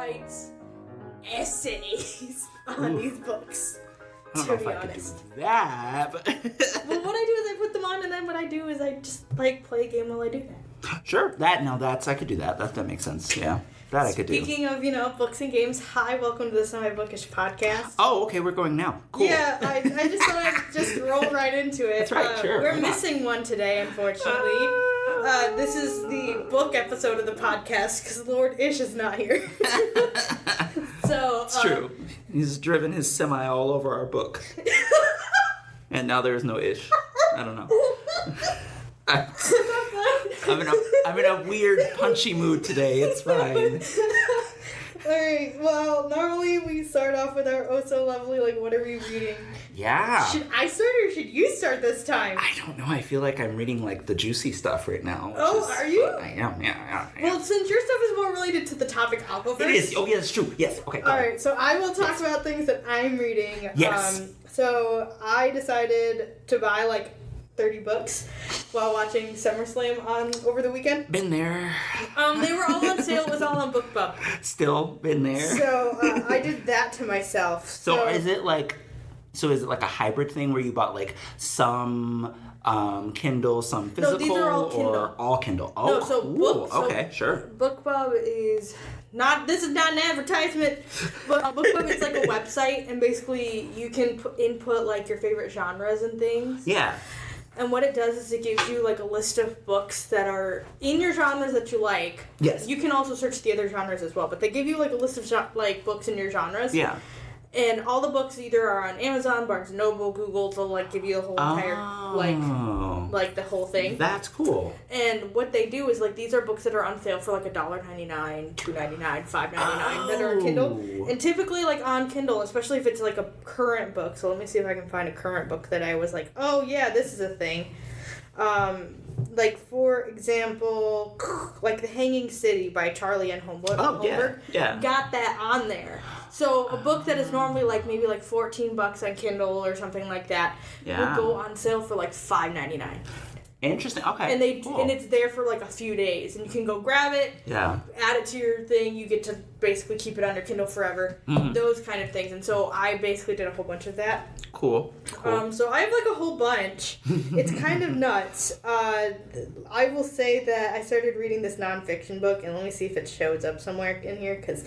writes essays on these books. I don't know if I could do that, but... Well, what I do is I put them on, and then what I do is I just, play a game while I do that. Sure. I could do that. That makes sense, yeah. That I could do. Speaking of, books and games, hi, welcome to the Semi-Bookish podcast. Oh, okay, we're going now. Cool. Yeah, I just thought I'd just roll right into it. That's right, sure. We're missing one today, unfortunately. This is the book episode of the podcast, because Lord Ish is not here. So it's true. He's driven his semi all over our book. And now there is no Ish. I don't know. I'm in a weird punchy mood today. It's fine. Alright, well, normally we start off with our oh so lovely, what are we reading? Yeah. Should I start or should you start this time? I don't know. I feel like I'm reading, the juicy stuff right now. Are you? I am, yeah. Well, since your stuff is more related to the topic, I'll go first. It is. Oh, yeah, that's true. Yes. Okay. Alright, so I will talk about things that I'm reading. Yes. So I decided to buy, 30 books while watching SummerSlam over the weekend. Been there. They were all on sale. It was all on BookBub. Still been there. So I did that to myself. So is it like a hybrid thing where you bought some Kindle, some physical, no, these are all Kindle. Or all Kindle? Oh, no, so cool. Okay, sure. BookBub is not. This is not an advertisement, but BookBub is a website, and basically you can input your favorite genres and things. Yeah. And what it does is it gives you a list of books that are in your genres that you like. Yes. You can also search the other genres as well, but they give you a list of books in your genres. Yeah. And all the books either are on Amazon, Barnes & Noble, Google, they'll give you the whole entire the whole thing. That's cool. And what they do is these are books that are on sale for $1.99, $2.99, $5.99 that are on Kindle. And typically on Kindle, especially if it's a current book. So let me see if I can find a current book that I was oh yeah, this is a thing. For example, The Hanging City by Charlie N. Holmberg. Yeah. Got that on there. So a book that is normally maybe $14 on Kindle or something like that will go on sale for $5.99. Interesting. Okay. Cool. And it's there for a few days, and you can go grab it. Yeah. Add it to your thing. You get to basically keep it on your Kindle forever. Mm-hmm. Those kind of things. And so I basically did a whole bunch of that. Cool. So I have a whole bunch. It's kind of nuts. I will say that I started reading this nonfiction book, and let me see if it shows up somewhere in here, because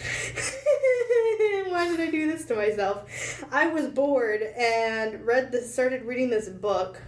why did I do this to myself? I was bored and started reading this book.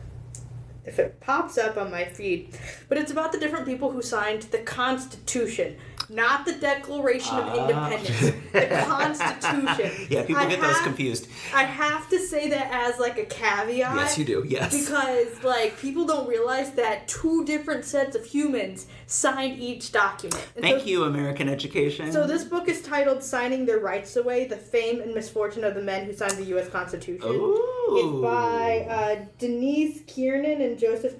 If it pops up on my feed. But it's about the different people who signed the Constitution. Not the Declaration of Independence. The Constitution. Yeah, people get those confused. I have to say that as a caveat. Yes, you do, yes. Because, people don't realize that two different sets of humans signed each document. And Thank you, American education. So this book is titled Signing Their Rights Away, The Fame and Misfortune of the Men Who Signed the U.S. Constitution. Ooh. It's by Denise Kiernan and Joseph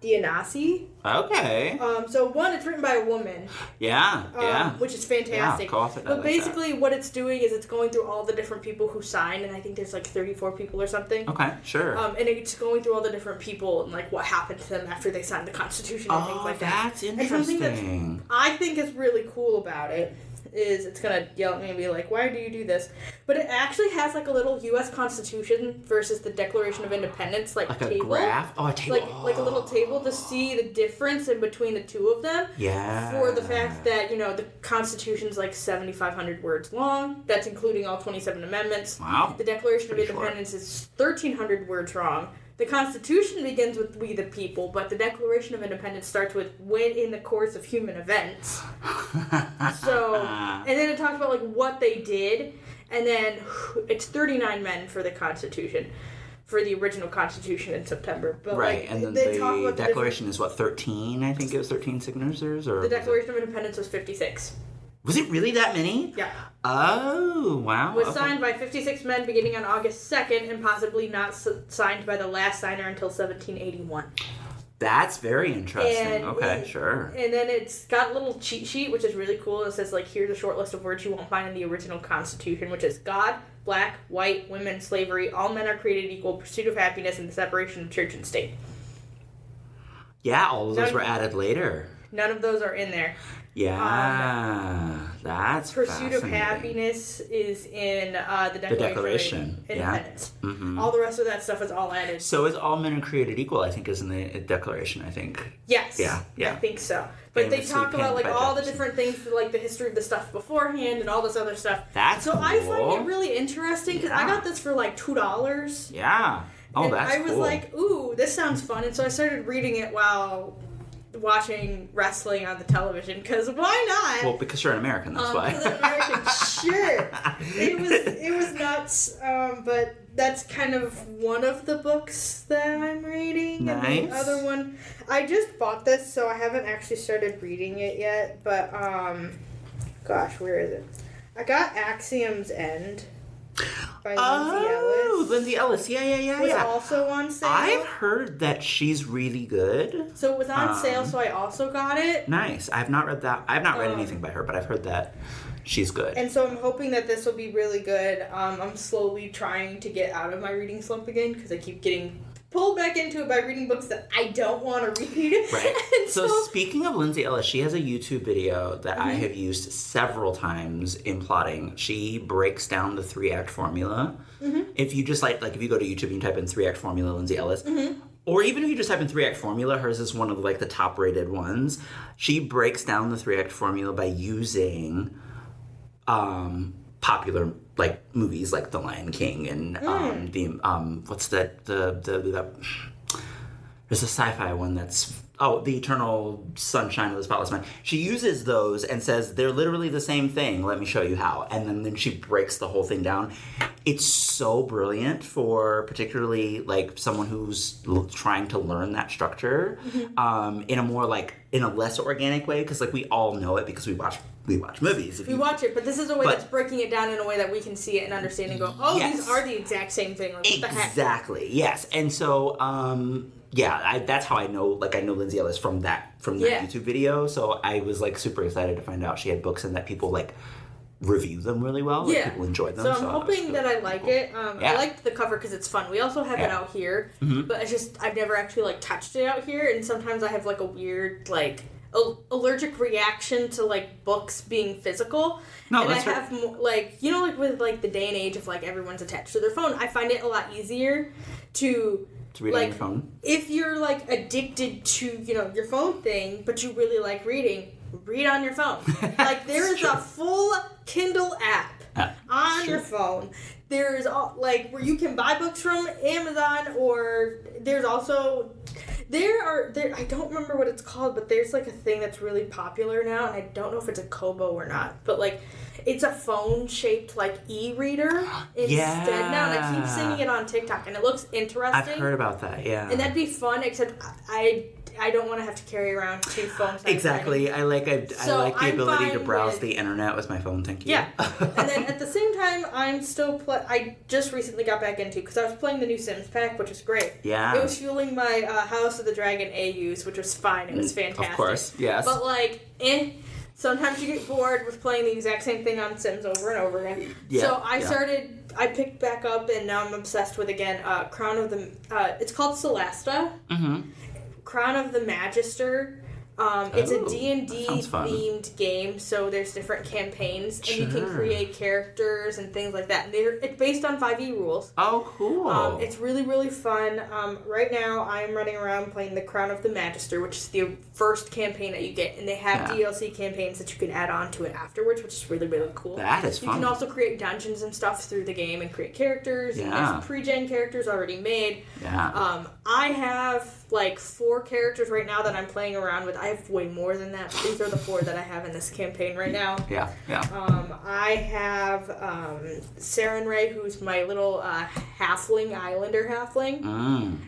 Dianasi. Okay. So one, it's written by a woman. Yeah. Which is fantastic. Yeah, but basically what it's doing is it's going through all the different people who signed, and I think there's 34 people or something. Okay, sure. And it's going through all the different people and what happened to them after they signed the Constitution and things like that. That's interesting. And something that I think is really cool about it is it's going to yell at me and be why do you do this? But it actually has a little U.S. Constitution versus the Declaration of Independence a table. graph? Oh, a table. Like a little table to see the difference in between the two of them. Yeah. For the fact that, the Constitution's 7,500 words long. That's including all 27 amendments. Wow. The Declaration of Independence is 1,300 words long. The Constitution begins with "We the People," but the Declaration of Independence starts with "when in the course of human events." So, and then it talks about what they did, and then it's 39 men for the Constitution, for the original Constitution in September. But right, and then the Declaration is 13? I think it was 13 signatures, or the Declaration of Independence was 56. Was it really that many? Yeah. Oh, wow. It was signed by 56 men beginning on August 2nd and possibly not signed by the last signer until 1781. That's very interesting. Sure. And then it's got a little cheat sheet, which is really cool. It says, here's a short list of words you won't find in the original Constitution, which is God, black, white, women, slavery, all men are created equal, pursuit of happiness, and the separation of church and state. Yeah, all of those were added later. None of those are in there. Yeah, that's Pursuit of Happiness is in the Declaration of Independence. Yeah. Mm-hmm. All the rest of that stuff is all added. So is All Men Are Created Equal, I think, is in the Declaration, I think. Yes. Yeah. I think so. But they talk about like all the different things, like the history of the stuff beforehand and all this other stuff. That's so cool. I find it really interesting because I got this for like $2. Yeah. Oh, and that's cool. I was like, ooh, this sounds fun. And so I started reading it while watching wrestling on the television, because why not? Well, because you're an American, that's why. Because I'm American, sure. It was nuts, but that's kind of one of the books that I'm reading. Nice. And the other one, I just bought this, so I haven't actually started reading it yet, but, gosh, where is it? I got Axiom's End by Lindsay Ellis. Oh, Lindsay Ellis. Yeah. Was also on sale. I've heard that she's really good. So it was on sale, so I also got it. Nice. I've not read that. I've not read anything by her, but I've heard that she's good. And so I'm hoping that this will be really good. I'm slowly trying to get out of my reading slump again, because I keep getting pulled back into it by reading books that I don't want to read. Right. so speaking of Lindsay Ellis, she has a YouTube video that I have used several times in plotting. She breaks down the 3-act formula. If you just if you go to YouTube and you type in 3-act formula Lindsay Ellis, or even if you just type in 3-act formula, hers is one of the top rated ones. She breaks down the 3-act formula by using popular movies like The Lion King and what's that there's a sci-fi one that's The Eternal Sunshine of the Spotless Mind. She uses those and says they're literally the same thing. Let me show you how. And then she breaks the whole thing down. It's so brilliant for particularly someone who's trying to learn that structure in a more in a less organic way, because we all know it because we watch movies. We watch it, but this is a way that's breaking it down in a way that we can see it and understand and go, these are the exact same thing. What the heck? Exactly. Yes. And so, that's how I know. I know Lindsay Ellis from that YouTube video. So I was super excited to find out she had books and that people review them really well. People enjoyed them. So I'm hoping that I like it. I liked the cover because it's fun. We also have it out here, but it's just I've never actually touched it out here, and sometimes I have a weird allergic reaction to books being physical. No, and that's I have with the day and age of everyone's attached to their phone, I find it a lot easier to read on your phone. If you're addicted to your phone thing, but you really like reading, read on your phone. There is a full Kindle app on your phone. There's where you can buy books from Amazon, or there's also there I don't remember what it's called, but there's a thing that's really popular now, and I don't know if it's a Kobo or not, but it's a phone shaped e-reader instead now, and I keep seeing it on TikTok, and it looks interesting. I've heard about that, yeah. And that'd be fun, except I don't want to have to carry around 2 phones. Exactly. I like the ability to browse the internet with my phone. Thank you. Yeah. And then at the same time, I'm still I just recently got back into, because I was playing the new Sims pack, which was great. Yeah. It was fueling my House of the Dragon AUs, which was fine. It was fantastic. Of course. Yes. But sometimes you get bored with playing the exact same thing on Sims over and over again. Yeah. So I picked back up, and now I'm obsessed with Crown of the. It's called Celesta. Crown of the Magister. It's a D&D themed game, so there's different campaigns, and you can create characters and things like that. And it's based on 5e rules. Oh, cool. It's really, really fun. Right now, I'm running around playing the Crown of the Magister, which is the first campaign that you get, and they have DLC campaigns that you can add on to it afterwards, which is really, really cool. That is fun. You can also create dungeons and stuff through the game and create characters, and there's pre-gen characters already made. Yeah. I have 4 characters right now that I'm playing around with. I have way more than that, but these are the 4 that I have in this campaign right now. Yeah. I have Saren Ray, who's my little halfling, islander halfling.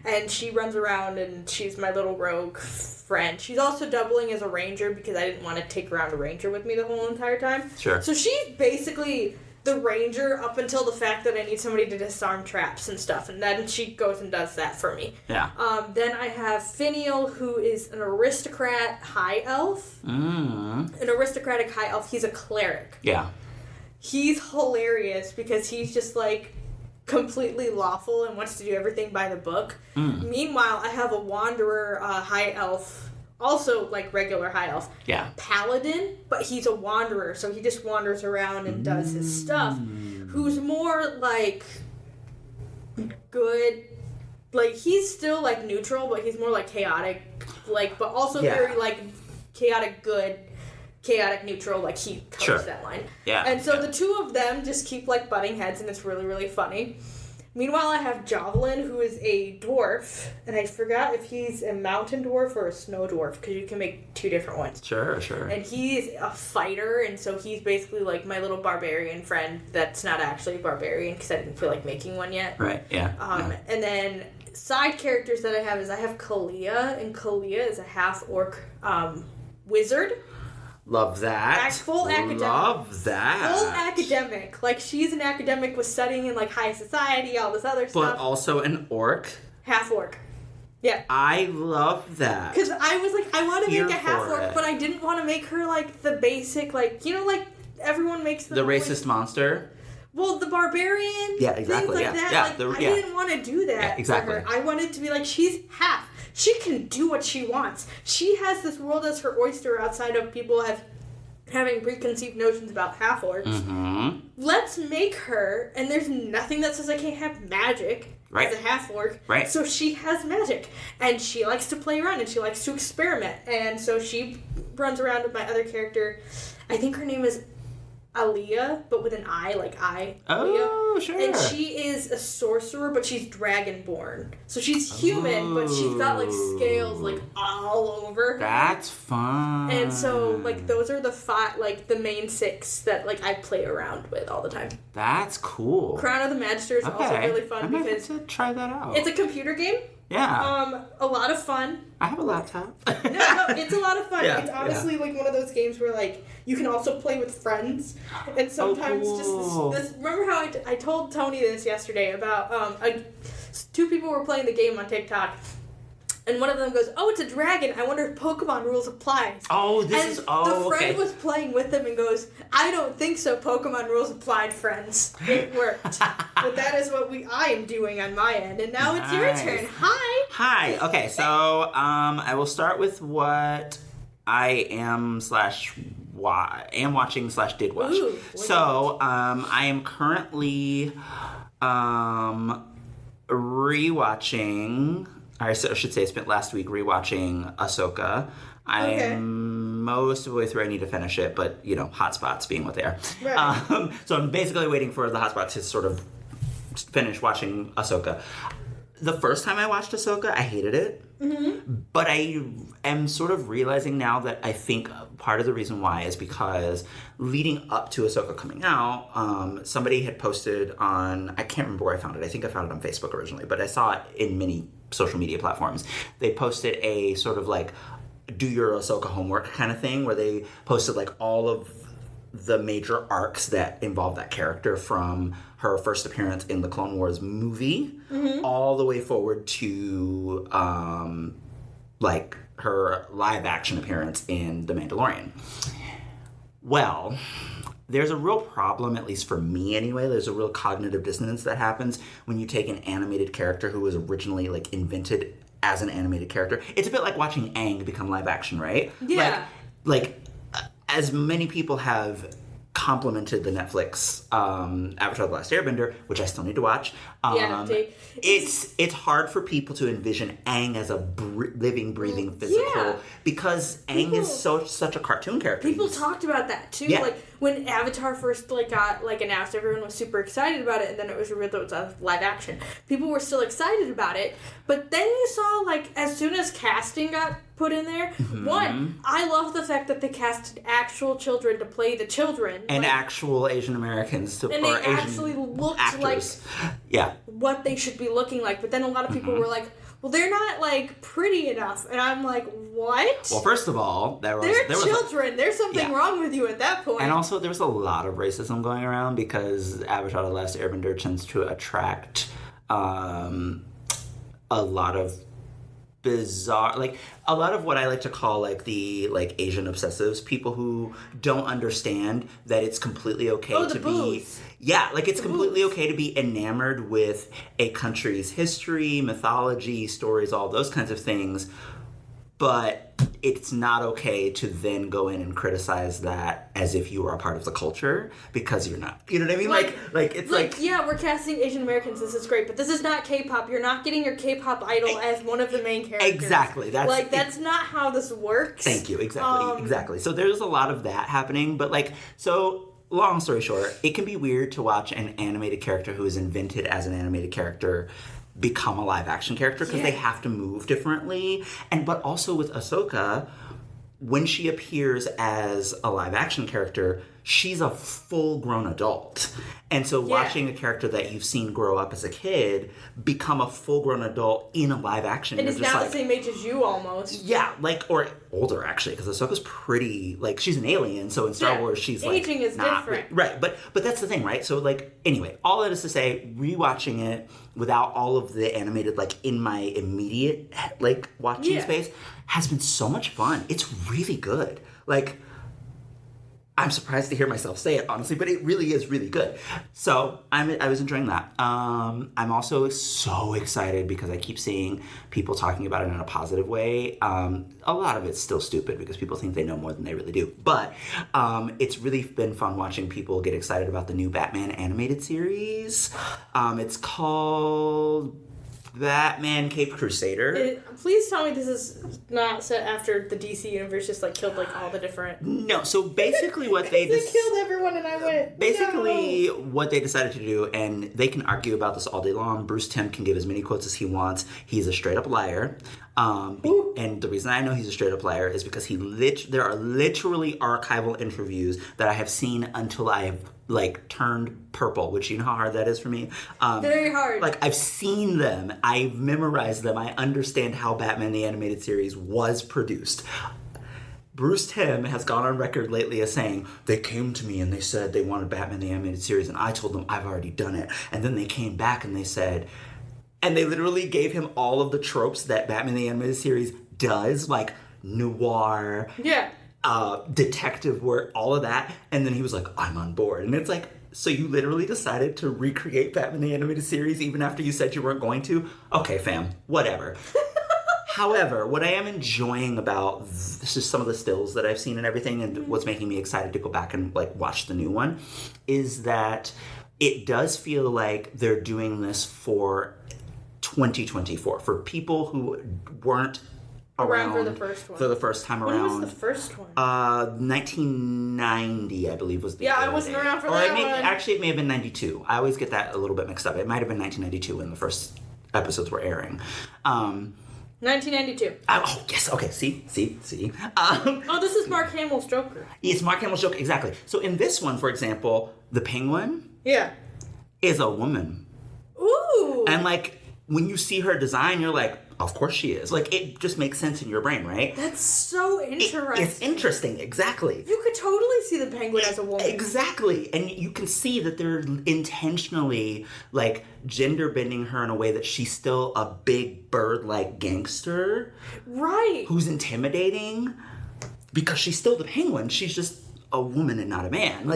And she runs around, and she's my little rogue friend. She's also doubling as a ranger, because I didn't want to take around a ranger with me the whole entire time. Sure. So she's basically the ranger up until the fact that I need somebody to disarm traps and stuff, and then she goes and does that for me. Yeah. Then I have Finial, who is an aristocrat high elf. An aristocratic high elf. He's a cleric. Yeah. He's hilarious because he's just completely lawful and wants to do everything by the book. Meanwhile, I have a wanderer high elf also like regular high elf. Yeah. Paladin, but he's a wanderer, so he just wanders around and does his stuff. Who's more like good, like he's still like neutral, but he's more like chaotic, like but also very like chaotic good, chaotic neutral, like he covers that line. Yeah. And so the two of them just keep like butting heads, and it's really, really funny. Meanwhile, I have Javelin, who is a dwarf, and I forgot if he's a mountain dwarf or a snow dwarf, because you can make two different ones. Sure. And he's a fighter, and so he's basically like my little barbarian friend that's not actually a barbarian, because I didn't feel like making one yet. Right, yeah. And then side characters that I have is I have Kalia, and Kalia is a half-orc wizard. Love that. Full academic. Love that. Full academic. Like, she's an academic with studying in, like, high society, all this other stuff. But also an orc. Half-orc. Yeah. I love that. Because I was like, I want to make a half-orc, it. but I didn't want to make her, like, the basic, like, you know, like, everyone makes the racist monster? Well, the barbarian. Yeah, exactly. Things like that. Yeah, like, I didn't want to do that. Yeah, exactly. For her. I wanted to be like, she's half. She can do what she wants. She has this world as her oyster outside of people having preconceived notions about half-orcs. Mm-hmm. Let's make her, and there's nothing that says I can't have magic as a half-orc. Right. So she has magic, and she likes to play around, and she likes to experiment. And so she runs around with my other character. I think her name is Aaliyah, but with an I, like I. Oh, Aaliyah. sure. And she is a sorcerer, but she's dragonborn. So she's human, but she's got, like, scales, like, all over her. That's fun. And so, like, those are the the main 6 that, like, I play around with all the time. That's cool. Crown of the Magister is also really fun I might because have to try that out. it's a computer game. Yeah. A lot of fun. I have a laptop. No, it's a lot of fun. Yeah, It's honestly like one of those games where like you can also play with friends, and sometimes cool. just this. Remember how I told Toni this yesterday about 2 people were playing the game on TikTok. And one of them goes, "Oh, it's a dragon. I wonder if Pokemon rules apply." Oh, the friend was playing with them and goes, "I don't think so. Pokemon rules applied, friends. It worked." But that is what I am doing on my end. And now it's your turn. Hi. Hi. Okay, so I will start with what I am watching / did watch. Ooh, so I am currently rewatching. I should say I spent last week rewatching Ahsoka. I'm most of the way through. I need to finish it, but, you know, hotspots being what they are. Right. So I'm basically waiting for the hotspots to sort of finish watching Ahsoka. The first time I watched Ahsoka, I hated it. Mm-hmm. But I am sort of realizing now that I think part of the reason why is because leading up to Ahsoka coming out, somebody had posted on, I can't remember where I found it. I think I found it on Facebook originally, but I saw it in many social media platforms. They posted a sort of like, do your Ahsoka homework kind of thing, where they posted like all of the major arcs that involve that character from her first appearance in the Clone Wars movie all the way forward to like her live action appearance in The Mandalorian. Well, there's a real problem, at least for me anyway. There's a real cognitive dissonance that happens when you take an animated character who was originally like invented as an animated character. It's a bit like watching Aang become live action, right? Yeah. Like as many people have complimented the Netflix Avatar: The Last Airbender, which I still need to watch. It's hard for people to envision Aang as a living, breathing, physical because Aang is such a cartoon character. People talked about that too. Yeah. Like when Avatar first got announced, everyone was super excited about it, and then it was revealed that it was a live action. People were still excited about it, but then you saw like as soon as casting got put in there, one, I love the fact that they casted actual children to play the children. And actual Asian Americans and they actually looked actors. Like what they should be looking like. But then a lot of people were like, well, they're not like pretty enough. And I'm like, what? Well, first of all, they're children. There's something wrong with you at that point. And also, there was a lot of racism going around because Avatar: The Last Airbender tends to attract a lot of bizarre, like a lot of what I like to call like the like Asian obsessives, people who don't understand that it's completely okay to be it's completely okay to be enamored with a country's history, mythology, stories, all those kinds of things, but it's not okay to then go in and criticize that as if you are a part of the culture, because you're not. You know what I mean? Like yeah, we're casting Asian Americans. This is great, but this is not K-pop. You're not getting your K-pop idol as one of the main characters. Exactly. That's not how this works. Thank you. Exactly. So there's a lot of that happening, but long story short, it can be weird to watch an animated character who is invented as an animated character become a live action character, because they have to move differently. But also with Ahsoka, when she appears as a live action character, she's a full grown adult. And so watching a character that you've seen grow up as a kid become a full grown adult in a live action, and is now the same age as you almost. Yeah, or older actually, because Ahsoka's pretty, she's an alien, so in Star Wars she's aging is not different. Right, but that's the thing, right? So anyway, all that is to say, rewatching it without all of the animated in my immediate watching space has been so much fun. It's really good. I'm surprised to hear myself say it, honestly, but it really is really good. So I was enjoying that. I'm also so excited because I keep seeing people talking about it in a positive way. A lot of it's still stupid because people think they know more than they really do. But it's really been fun watching people get excited about the new Batman animated series. It's called Batman Caped Crusader. Please tell me this is not set after the DC universe just killed all the different. No, so basically what they killed everyone, and I went. Basically, what they decided to do, and they can argue about this all day long. Bruce Timm can give as many quotes as he wants. He's a straight up liar. And the reason I know he's a straight up liar is because there are literally archival interviews that I have seen until I have turned purple, which you know how hard that is for me. Very hard. I've seen them, I've memorized them, I understand how Batman the Animated Series was produced. Bruce Timm has gone on record lately as saying, they came to me and they said they wanted Batman the Animated Series, and I told them I've already done it. And then they came back and they said, and they literally gave him all of the tropes that Batman the Animated Series does, noir, detective work, all of that. And then he was like, I'm on board. And it's so you literally decided to recreate Batman the Animated Series even after you said you weren't going to? Okay, fam, whatever. However, what I am enjoying about this is some of the stills that I've seen and everything, and what's making me excited to go back and watch the new one, is that it does feel like they're doing this for 2024, for people who weren't around for the first one. For the first time around. When was the first one? 1990, I believe, was the I wasn't around for that one. Actually, it may have been 92. I always get that a little bit mixed up. It might have been 1992 when the first episodes were airing. 1992. Oh, yes. Okay, see? This is Mark Hamill's Joker. It's Mark Hamill's Joker, exactly. So in this one, for example, the Penguin is a woman. Ooh. And when you see her design, you're like, of course she is. It just makes sense in your brain, right? That's so interesting. It's interesting, exactly. You could totally see the Penguin as a woman. Exactly. And you can see that they're intentionally, gender bending her in a way that she's still a big bird-like gangster. Right. Who's intimidating. Because she's still the Penguin. She's just a woman and not a man.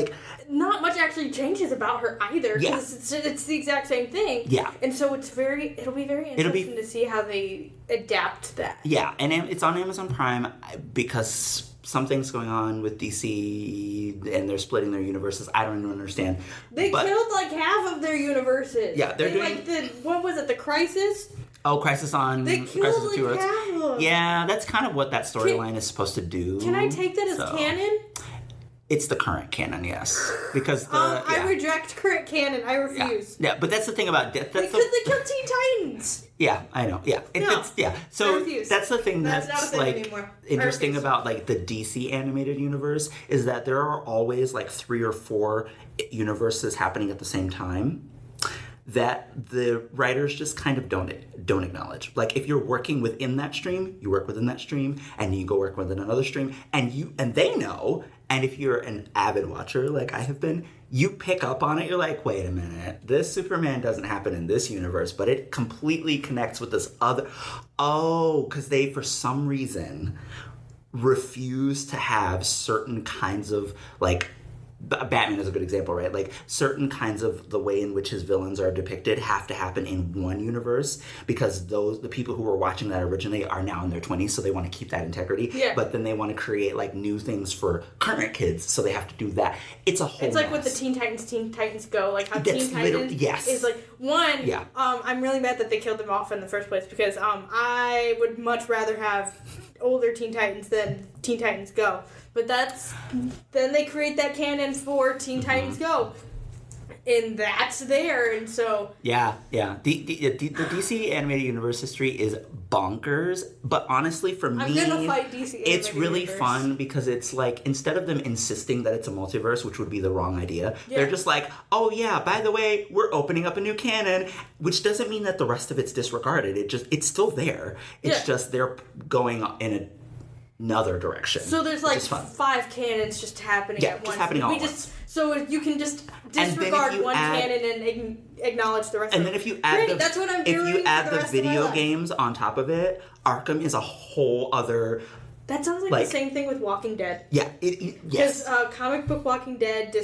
Not much actually changes about her either. Yeah. Because it's the exact same thing. Yeah. And so it'll be very interesting to see how they adapt that. Yeah, and it's on Amazon Prime because something's going on with DC and they're splitting their universes. I don't even understand. They killed half of their universes. Yeah, they're doing... what was it, the Crisis? Oh, Crisis on... They killed half of them. Yeah, that's kind of what that storyline is supposed to do. Can I take that as canon? It's the current canon, yes. Because I reject current canon. I refuse. Yeah, but that's the thing about... Because they killed Teen Titans. Yeah, I know. Yeah. So I refuse. That's the thing that's not a thing anymore. Interesting about the DC animated universe is that there are always 3 or 4 universes happening at the same time that the writers just kind of don't acknowledge. If you're working within that stream, you work within that stream, and you go work within another stream, and they know. And if you're an avid watcher, like I have been, you pick up on it. You're like, wait a minute, this Superman doesn't happen in this universe, but it completely connects with this other. Oh, because they, for some reason, refuse to have certain kinds of Batman is a good example, right? Like, certain kinds of the way in which his villains are depicted have to happen in one universe because the people who were watching that originally are now in their 20s, so they want to keep that integrity. Yeah. But then they want to create, like, new things for current kids, so they have to do that. It's a whole It's like mess. with the Teen Titans Go, like how Teen Titans yes. is like, one, I'm really mad that they killed them off in the first place because I would much rather have older Teen Titans than Teen Titans Go. But then they create that canon for Teen Titans Go. And that's there, and so... Yeah. The DC animated universe history is bonkers, but honestly, for me... I'm gonna fight DC animated it's really universe. fun because it's like, instead of them insisting that it's a multiverse, which would be the wrong idea, they're just like, oh yeah, by the way, we're opening up a new canon, which doesn't mean that the rest of it's disregarded. It's still there. It's just they're going in another direction. So there's like 5 canons just happening at once. Just happening all at once. So you can just disregard one canon and acknowledge the rest of it. And then if you add that's what I'm doing. If you add the the video games on top of it, Arkham is a whole other... That sounds like the same thing with Walking Dead. Yeah, yes. Because comic book Walking Dead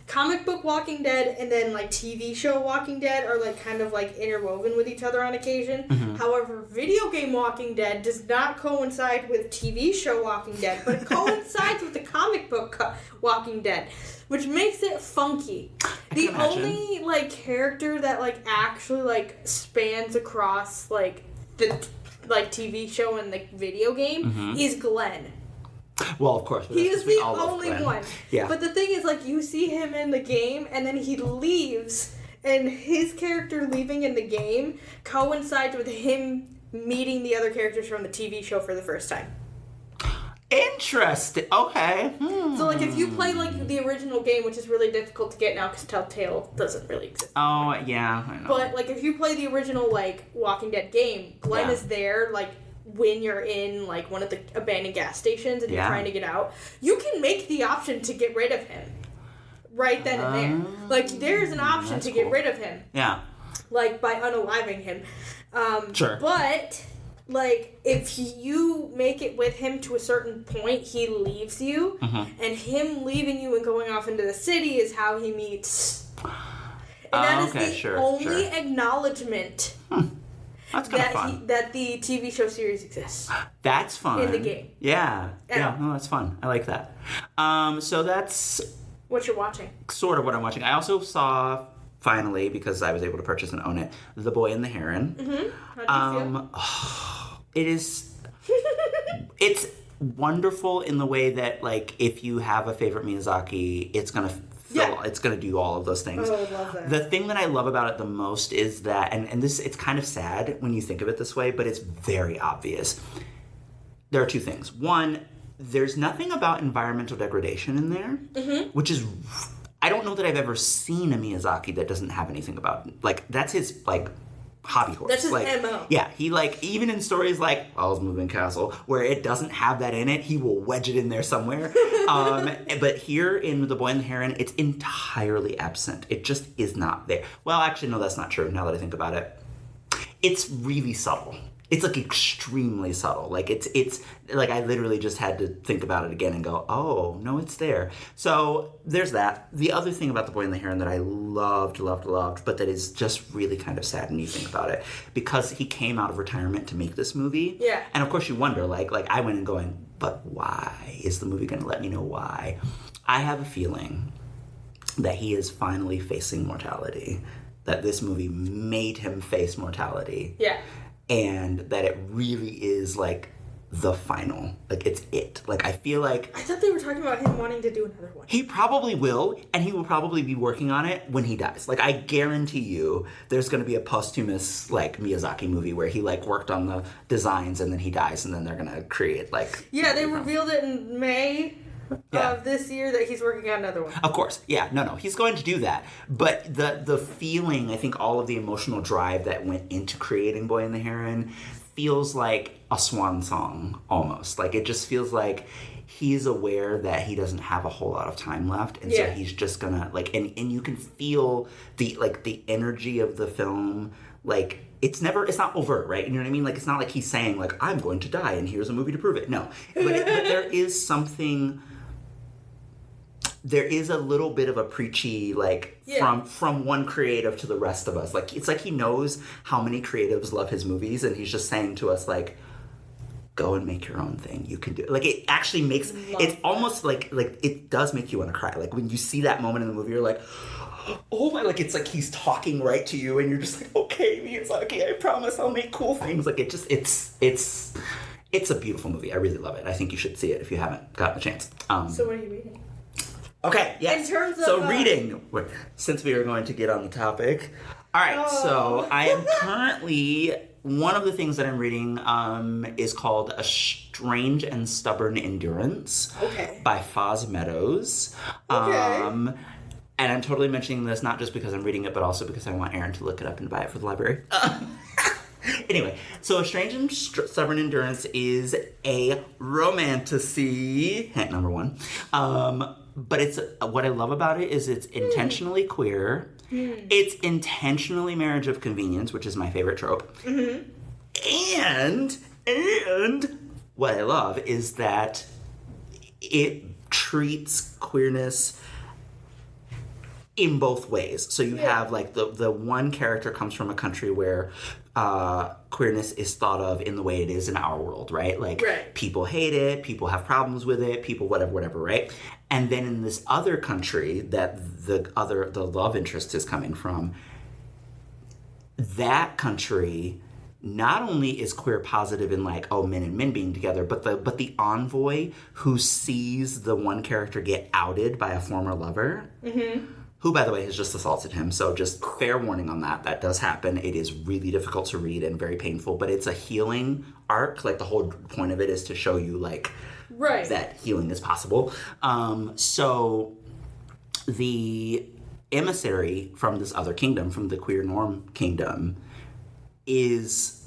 comic book Walking Dead and then like TV show Walking Dead are like kind of like interwoven with each other on occasion. Mm-hmm. However, video game Walking Dead does not coincide with TV show Walking Dead, but it coincides with the comic book Walking Dead, which makes it funky. The only like character that like actually like spans across like the TV show and the video game is Glenn. Well, of course. He is the only one. Yeah. But the thing is, like, you see him in the game, and then he leaves, and his character leaving in the game coincides with him meeting the other characters from the TV show for the first time. Interesting. Okay. So, like, if you play, like, the original game, which is really difficult to get now because Telltale doesn't really exist. Oh, yeah, I know. But, like, if you play the original, like, Walking Dead game, Glenn is there, like, when you're in, like, one of the abandoned gas stations and you're trying to get out. You can make the option to get rid of him right then and there. Like, there's an option to get rid of him. Yeah. Like, by unaliving him. Sure. But... like, if you make it with him to a certain point, he leaves you, and him leaving you and going off into the city is how he meets. And that is the only acknowledgement That's kind of fun. that the TV show series exists. That's fun. In the game. Yeah. Yeah, no, that's fun. I like that. So that's... what you're watching. Sort of what I'm watching. I also saw... finally, because I was able to purchase and own it, The Boy and the Heron. How do you feel? It is... it's wonderful in the way that, like, if you have a favorite Miyazaki, it's gonna it's gonna do all of those things. Oh, I love that. The thing that I love about it the most is that, and this, it's kind of sad when you think of it this way, but it's very obvious. There are 2 things. One, there's nothing about environmental degradation in there, which is... I don't know that I've ever seen a Miyazaki that doesn't have anything about... like, that's his, like... hobby horse. That's his like, MO. Yeah, he like, even in stories like Owl's Moving Castle, where it doesn't have that in it, he will wedge it in there somewhere. But here in The Boy and the Heron, it's entirely absent. It just is not there. Well, actually, no, that's not true, now that I think about it. It's really subtle. It's like extremely subtle. Like it's like I literally just had to think about it again and go, oh, no, it's there. So there's that. The other thing about The Boy and the Heron that I loved, but that is just really kind of sad when you think about it, because he came out of retirement to make this movie. Yeah. And of course you wonder, like I went in going, but why? Is the movie going to let me know why? I have a feeling that he is finally facing mortality. That this movie made him face mortality. Yeah. And that it really is, like, the final. Like, it's it. Like, I feel like... I thought they were talking about him wanting to do another one. He probably will, and he will probably be working on it when he dies. Like, I guarantee you there's going to be a posthumous, like, Miyazaki movie where he, like, worked on the designs and then he dies and then they're going to create, like... Yeah, they revealed it in May of this year that he's working on another one. Of course. Yeah, no. He's going to do that. But the feeling, I think all of the emotional drive that went into creating Boy and the Heron feels like a swan song, almost. Like, it just feels like he's aware that he doesn't have a whole lot of time left, and so he's just gonna, like, and you can feel the energy of the film, like, it's not overt, right? You know what I mean? Like, it's not like he's saying, like, I'm going to die and here's a movie to prove it. No. But there is something there is a little bit of a preachy, like, from one creative to the rest of us. Like, it's like he knows how many creatives love his movies, and he's just saying to us, like, go and make your own thing. You can do it. Like, it actually makes, it's almost like it does make you want to cry. Like, when you see that moment in the movie, you're like, oh my, like, it's like he's talking right to you, and you're just like, okay, Miyazaki, I promise I'll make cool things. Like, it just, it's a beautiful movie. I really love it. I think you should see it if you haven't gotten the chance. So what are you reading? Okay, yes. In terms of... So reading, since we are going to get on the topic. All right, so I am currently, one of the things that I'm reading is called A Strange and Stubborn Endurance by Foz Meadows. And I'm totally mentioning this not just because I'm reading it, but also because I want Erin to look it up and buy it for the library. Anyway, so A Strange and Stubborn Endurance is a romantasy, hint number one. But it's, what I love about it is it's intentionally queer. It's intentionally marriage of convenience, which is my favorite trope. And what I love is that it treats queerness in both ways. So you have, like, the one character comes from a country where queerness is thought of in the way it is in our world, right? Like, people hate it, people have problems with it, people whatever, right? And then in this other country that the love interest is coming from, that country not only is queer positive in, like, oh, men and men being together, but the envoy who sees the one character get outed by a former lover, who, by the way, has just assaulted him. So just fair warning on that. That does happen. It is really difficult to read and very painful, but it's a healing arc. Like, the whole point of it is to show you, like, that healing is possible. So the emissary from this other kingdom, from the queer norm kingdom, is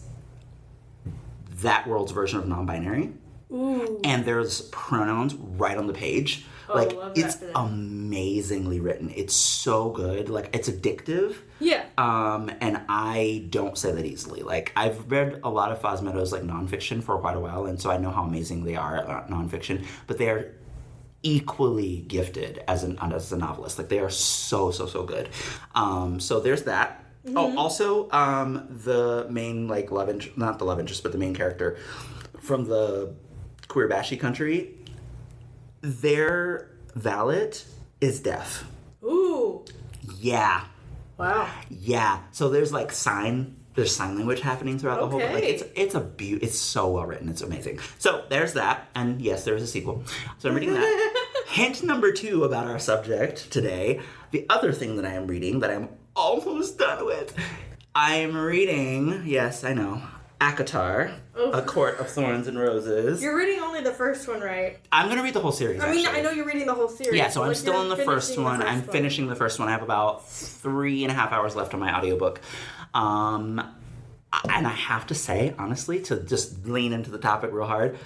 that world's version of non-binary. And there's pronouns right on the page. Like, it's amazingly written. It's so good. Like, it's addictive. And I don't say that easily. Like, I've read a lot of Foz Meadows, like, nonfiction for quite a while, and so I know how amazing they are at nonfiction. But they are equally gifted as a novelist. Like, they are so good. So there's that. Oh, also, the main, like, not the love interest, but the main character from the queer bashy country, their valet is deaf. Ooh. Yeah. Wow. Yeah. So there's, like, sign language happening throughout the whole book. Like, it's so well written. It's amazing. So there's that. And yes, there's a sequel. So I'm reading that. Hint number 2 about our subject today. The other thing that I am reading that I'm almost done with. I am reading, yes, I know, ACOTAR, A Court of Thorns and Roses. You're reading only the first one, right? I'm going to read the whole series, actually. I know you're reading the whole series. Yeah, so I'm still in the first one. I'm finishing the first one. I have about 3.5 hours left on my audiobook. And I have to say, honestly, to just lean into the topic real hard,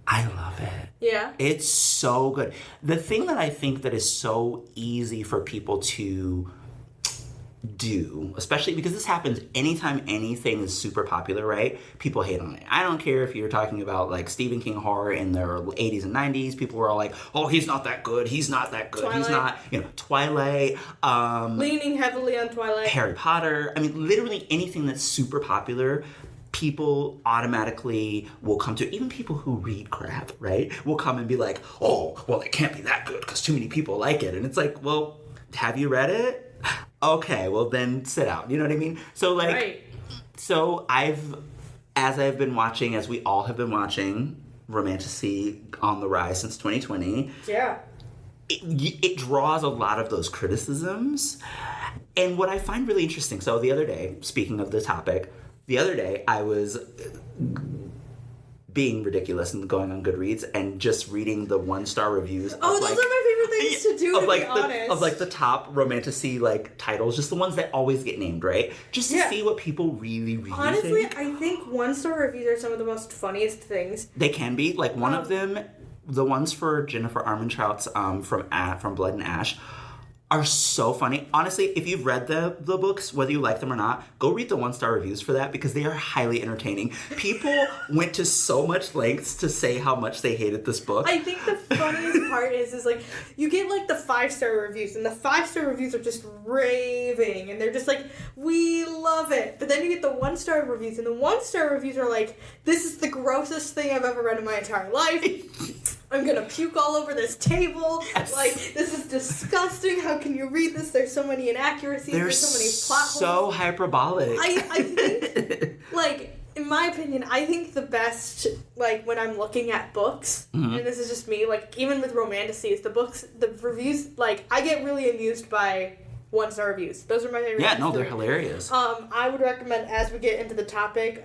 I love it. Yeah? It's so good. The thing that I think that is so easy for people to do, especially because this happens anytime anything is super popular, right? People hate on it. I don't care if you're talking about, like, Stephen King horror in the 80s and 90s. People were all like, oh, he's not that good. He's not that good. Twilight. He's not, Twilight. Leaning heavily on Twilight. Harry Potter. I mean, literally anything that's super popular, people automatically will come to, even people who read crap, right? Will come and be like, oh, well, it can't be that good because too many people like it. And it's like, well, have you read it? Okay, well then sit out. You know what I mean? So, like, so as I've been watching, as we all have been watching, Romantasy on the rise since 2020. Yeah. It draws a lot of those criticisms. And what I find really interesting, so the other day, speaking of the topic, I was being ridiculous and going on Goodreads and just reading the 1-star reviews. Oh, those are my favorite things to do, to be honest. Of, like, the top romantasy, like, titles, just the ones that always get named, right? Just to see what people really honestly think. I think 1-star reviews are some of the most funniest things. They can be. Like, one of them, the ones for Jennifer Armentrout's from Blood and Ash, are so funny. Honestly, if you've read the books, whether you like them or not, go read the 1-star reviews for that because they are highly entertaining. People went to so much lengths to say how much they hated this book. I think the funniest part is like, you get like the 5-star reviews, and the 5-star reviews are just raving, and they're just like, we love it. But then you get the 1-star reviews, and the 1-star reviews are like, this is the grossest thing I've ever read in my entire life. I'm gonna puke all over this table. Yes. Like, this is disgusting. How can you read this? There's so many inaccuracies. There's so many plot holes. So hyperbolic. I think, like, in my opinion, I think the best, like, when I'm looking at books, and this is just me, like, even with Romantasy, is the reviews, like, I get really amused by 1-star reviews. Those are my favorite. Yeah, no, they're hilarious. I would recommend, as we get into the topic,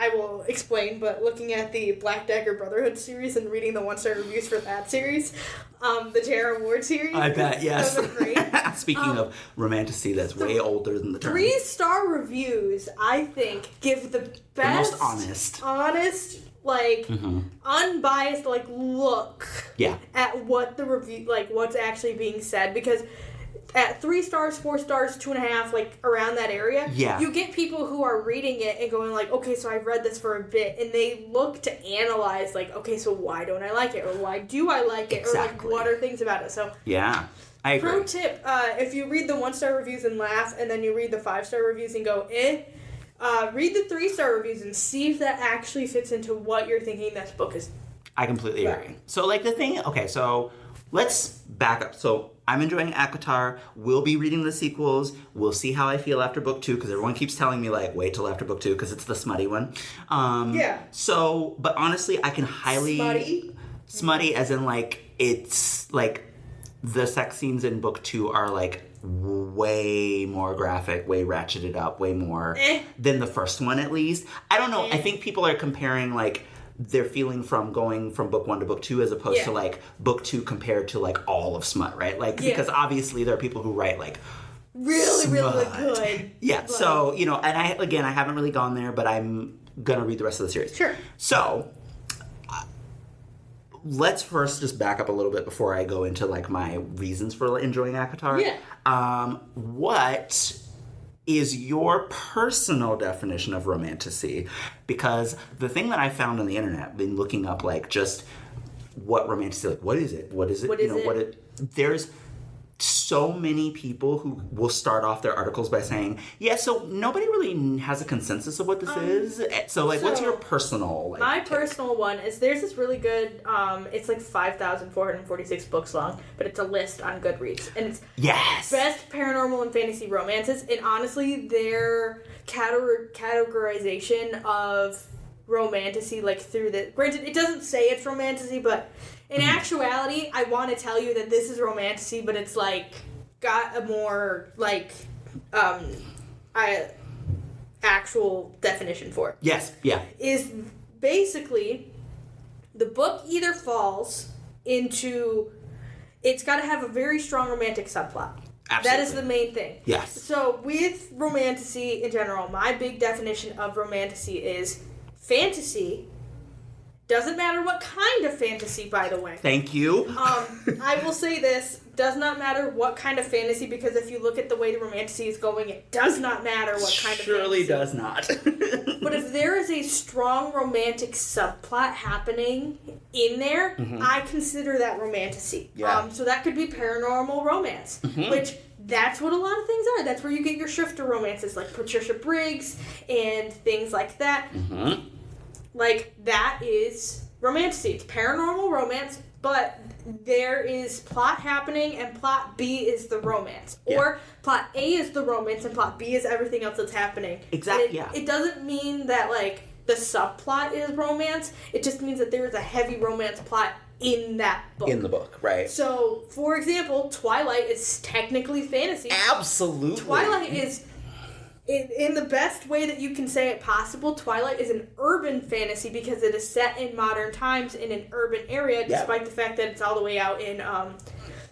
I will explain, but looking at the Black Dagger Brotherhood series and reading the 1-star reviews for that series, the J.R. Ward series. I bet, yes. Those are great. Speaking of Romantasy, that's way older than the term. 3-star reviews, I think, give the best... The most honest, like, unbiased, like, look at what the review, like, what's actually being said, because... At 3 stars, 4 stars, 2.5, like, around that area, you get people who are reading it and going, like, okay, so I've read this for a bit, and they look to analyze, like, okay, so why don't I like it, or why do I like it, or, like, what are things about it, so... Yeah, I agree. Pro tip, if you read the 1-star reviews and laugh, and then you read the 5-star reviews and go, read the 3-star reviews and see if that actually fits into what you're thinking this book is. I completely agree. So, like, the thing... Okay, so let's back up. So... I'm enjoying ACOTAR. We'll be reading the sequels. We'll see how I feel after book 2, because everyone keeps telling me, like, wait till after book 2, because it's the smutty one. So, but honestly, I can highly... Smutty? Smutty, as in, like, it's, like, the sex scenes in book 2 are, like, way more graphic, way ratcheted up, way more than the first one, at least. I don't know. I think people are comparing, like... They're feeling from going from book 1 to book 2 as opposed to, like, book 2 compared to, like, all of smut, right? Like, because obviously there are people who write, like, really, smut. really good. Yeah, like, so, you know, and I haven't really gone there, but I'm gonna read the rest of the series. Sure. So, let's first just back up a little bit before I go into, like, my reasons for enjoying ACOTAR. Yeah. What is your personal definition of romantasy? Because the thing that I found on the internet, been looking up, like, just what romantasy, like, what is it? What is it? There's so many people who will start off their articles by saying, so nobody really has a consensus of what this is. So, like, what's your personal, like, my take? personal one is, there's this really good, it's like 5,446 books long, but it's a list on Goodreads. And it's best paranormal and fantasy romances. And honestly, their categorization of romantasy, like, through the... Granted, it doesn't say it's romantasy, but... In actuality, I want to tell you that this is romantasy, but it's, like, got a more, like, actual definition for it. Yes, yeah. Is basically, the book either falls into, it's got to have a very strong romantic subplot. Absolutely. That is the main thing. Yes. So, with romantasy in general, my big definition of romantasy is fantasy. Doesn't matter what kind of fantasy, by the way. Thank you. I will say this, does not matter what kind of fantasy, because if you look at the way the romantasy is going, it does not matter what kind of fantasy. Surely does not. But if there is a strong romantic subplot happening in there, I consider that romantasy. Yeah. So that could be paranormal romance, which... That's what a lot of things are. That's where you get your shifter romances, like Patricia Briggs and things like that. Like, that is romantasy. It's paranormal romance, but there is plot happening, and plot B is the romance. Yeah. Or plot A is the romance, and plot B is everything else that's happening. Exactly, It doesn't mean that, like, the subplot is romance. It just means that there is a heavy romance plot in that book. In the book, right. So, for example, Twilight is technically fantasy. Absolutely. Twilight is... In the best way that you can say it possible, Twilight is an urban fantasy because it is set in modern times in an urban area, despite the fact that it's all the way out in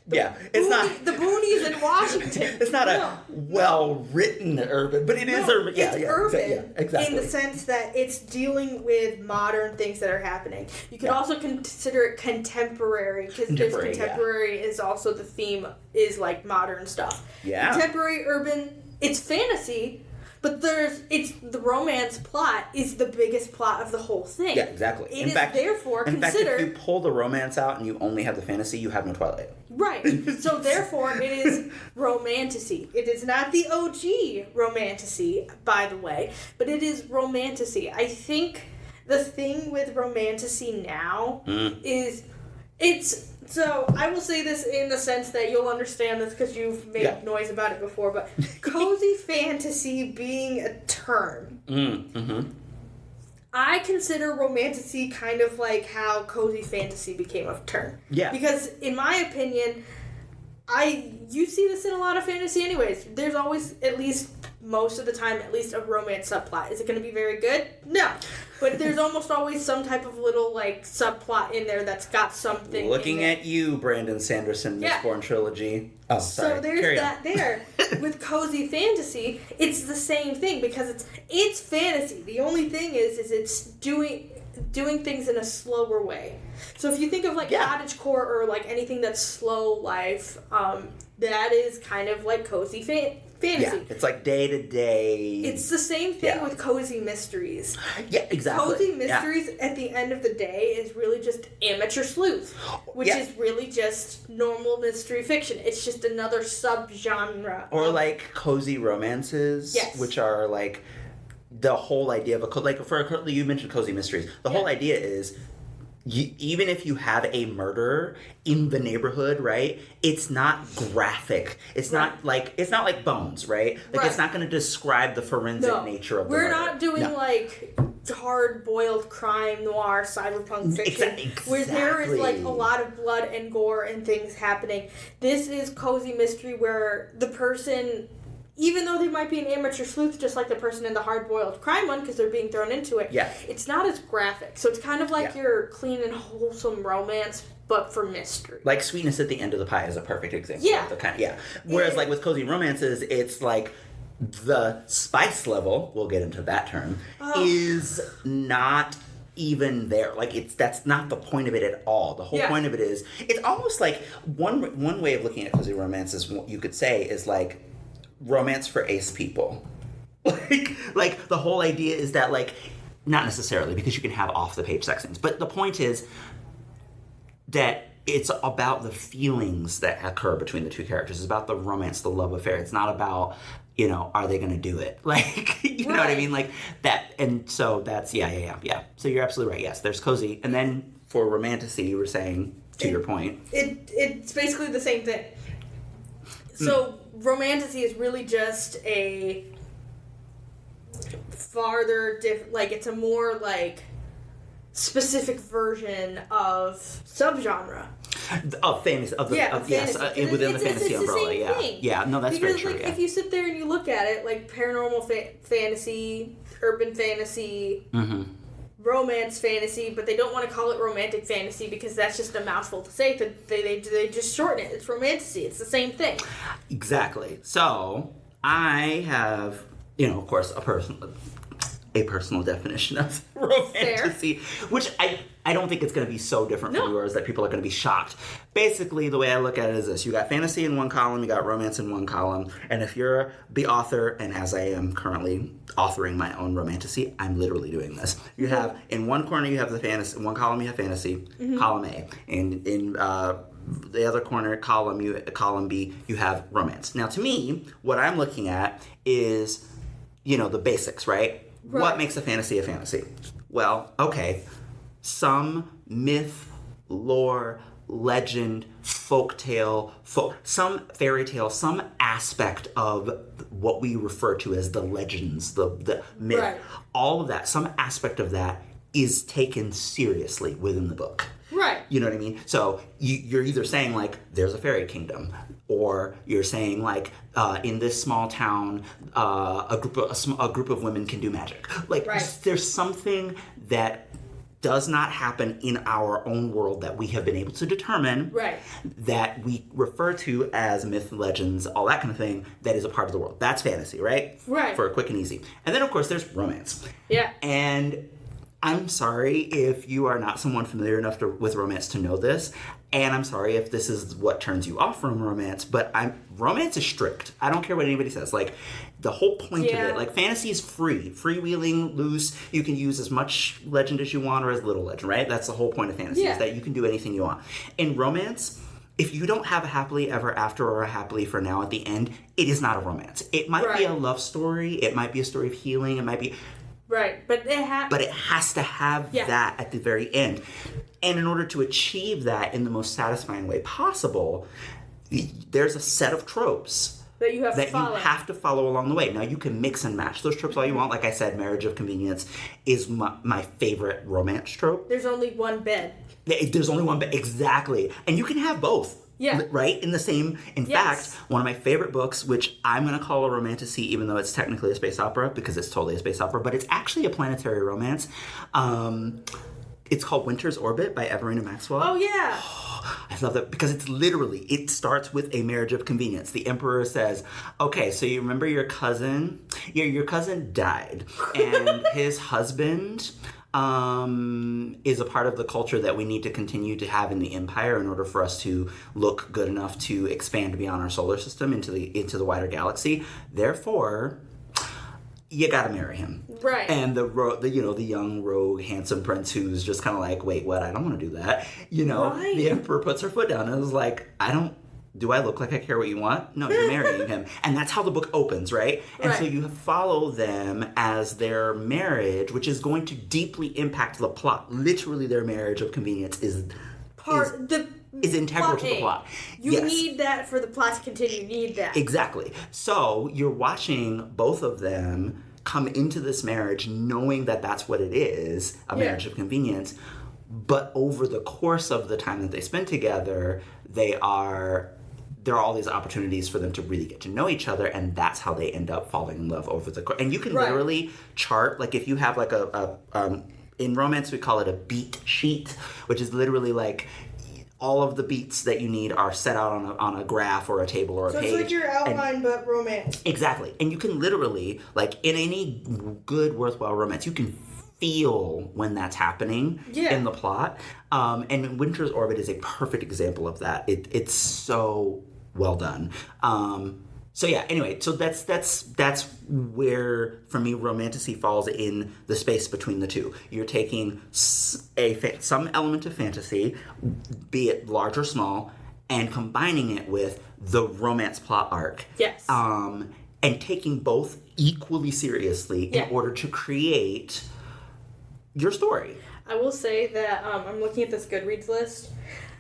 it's not the boonies in Washington. It's not a well-written urban, but it is urban. It's urban exactly. in the sense that it's dealing with modern things that are happening. You could also consider it contemporary, because contemporary is also the theme, is like modern stuff. Yeah. Contemporary urban, it's fantasy, but the romance plot is the biggest plot of the whole thing. Yeah, exactly. In fact, if you pull the romance out and you only have the fantasy, you have no Twilight. Right. So therefore, it is Romantasy. It is not the OG Romantasy, by the way, but it is Romantasy. I think the thing with Romantasy now is so I will say this in the sense that you'll understand this because you've made noise about it before, but cozy fantasy being a term. I consider Romantasy kind of like how cozy fantasy became a term. Yeah. Because in my opinion, you see this in a lot of fantasy anyways. There's always, at least most of the time, at least a romance subplot. Is it going to be very good? No. But there's almost always some type of little, like, subplot in there that's got something. Looking at you, Brandon Sanderson, Mistborn Trilogy. Oh, sorry. So there's that there. With cozy fantasy, it's the same thing because it's fantasy. The only thing is it's doing things in a slower way. So if you think of like cottagecore or like anything that's slow life, that is kind of like cozy fantasy. Yeah, it's like day to day. It's the same thing with cozy mysteries. Yeah, exactly. Cozy mysteries at the end of the day is really just amateur sleuth, which is really just normal mystery fiction. It's just another subgenre. Or like cozy romances, which are like the whole idea of you mentioned cozy mysteries. The whole idea is even if you have a murder in the neighborhood, right? It's not graphic. It's not like Bones, right? Like it's not going to describe the forensic nature of the murder. We're not doing like hard-boiled crime noir cyberpunk fiction where there is like a lot of blood and gore and things happening. This is cozy mystery where the person, even though they might be an amateur sleuth, just like the person in the hard-boiled crime one, because they're being thrown into it, it's not as graphic. So it's kind of like your clean and wholesome romance, but for mystery. Like Sweetness at the End of the Pie is a perfect example. Of the kind. Whereas like with cozy romances, it's like the spice level, we'll get into that term, is not even there. Like that's not the point of it at all. The whole point of it is, it's almost like one way of looking at cozy romances, you could say, is like romance for ace people. like the whole idea is that, like, not necessarily, because you can have off the page sex scenes, but the point is that it's about the feelings that occur between the two characters. It's about the romance, the love affair. It's not about, are they going to do it? Like, you know what I mean? Like that. And so that's, yeah. So you're absolutely right. Yes, there's cozy. And then for Romantasy, you were saying, to your point. It's basically the same thing. So Romantasy is really just a farther like it's a more like specific version of subgenre of fantasy within the fantasy umbrella. No, that's because, very true. Like, if you sit there and you look at it, like paranormal fantasy, urban fantasy, romance fantasy, but they don't want to call it romantic fantasy because that's just a mouthful to say. They just shorten it. It's Romantasy. It's the same thing. Exactly. So I have, of course, a personal definition of Romantasy, which I don't think it's going to be so different from yours that people are going to be shocked. Basically, the way I look at it is this. You got fantasy in one column, you got romance in one column, and if you're the author, and as I am currently authoring my own Romantasy, I'm literally doing this. You have, in one corner you have the fantasy, in one column you have fantasy, column A, and in the other corner, column B, you have romance. Now, to me, what I'm looking at is, the basics, right? What makes a fantasy a fantasy? Well, okay, some myth, lore, legend, folktale, some fairy tale, some aspect of what we refer to as the legends, the myth, all of that, some aspect of that is taken seriously within the book. Right. You know what I mean? So you're either saying, like, there's a fairy kingdom, or you're saying, like, in this small town, a group of women can do magic. Like, there's something that does not happen in our own world that we have been able to determine, Right. that we refer to as myth, legends, all that kind of thing, that is a part of the world. That's fantasy, right? Right. For quick and easy. And then, of course, there's romance. Yeah. And I'm sorry if you are not someone familiar enough with romance to know this, and I'm sorry if this is what turns you off from romance, but romance is strict. I don't care what anybody says. Like, the whole point of it, like, fantasy is freewheeling, loose. You can use as much legend as you want or as little legend, right? That's the whole point of fantasy, is that you can do anything you want. In romance, if you don't have a happily ever after or a happily for now at the end, it is not a romance. It might be a love story. It might be a story of healing. It might be... Right, but it has to have that at the very end. And in order to achieve that in the most satisfying way possible, there's a set of tropes that you have to follow along the way. Now, you can mix and match those tropes all you want. Like I said, marriage of convenience is my favorite romance trope. There's only one bed. There's only one bed, exactly. And you can have both. Yeah. Right? In fact, one of my favorite books, which I'm going to call a romantasy, even though it's technically a space opera, because it's totally a space opera, but it's actually a planetary romance. It's called Winter's Orbit by Erin and Maxwell. Oh, yeah. I love that because it starts with a marriage of convenience. The emperor says, okay, so you remember your cousin? Yeah, your cousin died. And his husband... is a part of the culture that we need to continue to have in the empire in order for us to look good enough to expand beyond our solar system into the wider galaxy. Therefore, you gotta marry him. Right. And the young rogue handsome prince who's just kind of like, wait, what? I don't want to do that. Right. The emperor puts her foot down and is like, do I look like I care what you want? No, you're marrying him. And that's how the book opens, right? And so you follow them as their marriage, which is going to deeply impact the plot. Literally, their marriage of convenience is integral to the plot. You need that for the plot to continue. You need that. Exactly. So you're watching both of them come into this marriage knowing that that's what it is, a marriage of convenience. But over the course of the time that they spend together, there are all these opportunities for them to really get to know each other, and that's how they end up falling in love over the course. And you can literally chart, like if you have like in romance we call it a beat sheet, which is literally like all of the beats that you need are set out on a graph or a table or a page. So it's like your outline, but romance. Exactly. And you can literally, like in any good, worthwhile romance, you can feel when that's happening in the plot. And Winter's Orbit is a perfect example of that. It's so well done. Anyway, so that's where, for me, romantasy falls in the space between the two. You're taking some element of fantasy, be it large or small, and combining it with the romance plot arc. Yes. And taking both equally seriously in order to create your story. I will say that I'm looking at this Goodreads list.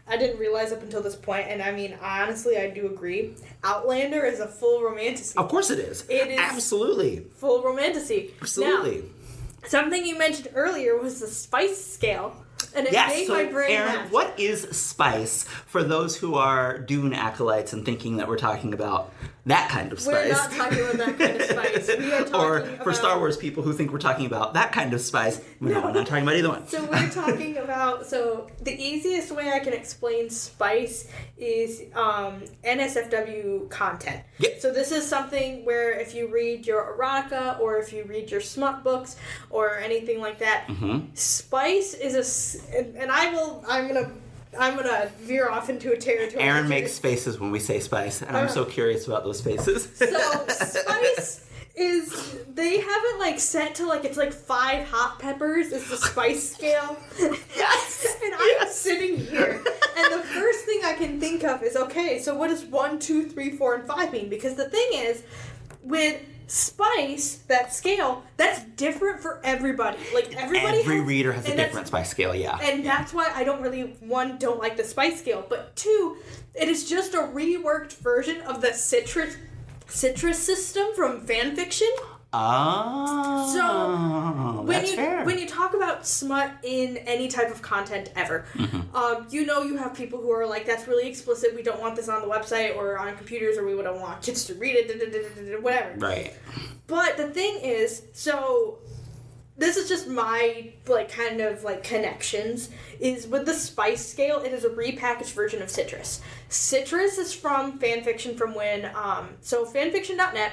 I didn't realize up until this point, and I mean, honestly, I do agree. Outlander is a full romantasy. Of course it is. It is. Absolutely. Full romantasy. Absolutely. Now, something you mentioned earlier was the spice scale. And it made my brain Erin, laugh. what is spice for those who are Dune acolytes and thinking that we're talking about that kind of spice? We're not talking about that kind of spice. We are talking or about... for Star Wars people who think we're talking about that kind of spice. No, we're not talking about either one. So we're talking about... So the easiest way I can explain spice is NSFW content. Yep. So this is something where if you read your erotica or if you read your smut books or anything like that, spice is and I'm gonna veer off into a territory. Erin makes faces when we say spice, and I'm so curious about those faces. So spice is, they have it like set to like, it's like 5 hot peppers is the spice scale. Yes. And I'm sitting here, and the first thing I can think of is, okay, so what does 1, 2, 3, 4, and 5 mean? Because the thing is, with spice, that scale, that's different for everybody. Like every reader has a different spice scale, And that's why I don't really, 1, don't like the spice scale, but 2, it is just a reworked version of the citrus system from fan fiction. Oh, so fair. When you talk about smut in any type of content ever, you have people who are like, that's really explicit, we don't want this on the website or on computers, or we don't want kids to read it, whatever. Right. But the thing is, so this is just my, like, kind of, like, connections, is with the spice scale, it is a repackaged version of Citrus. Citrus is from fanfiction from when, so fanfiction.net,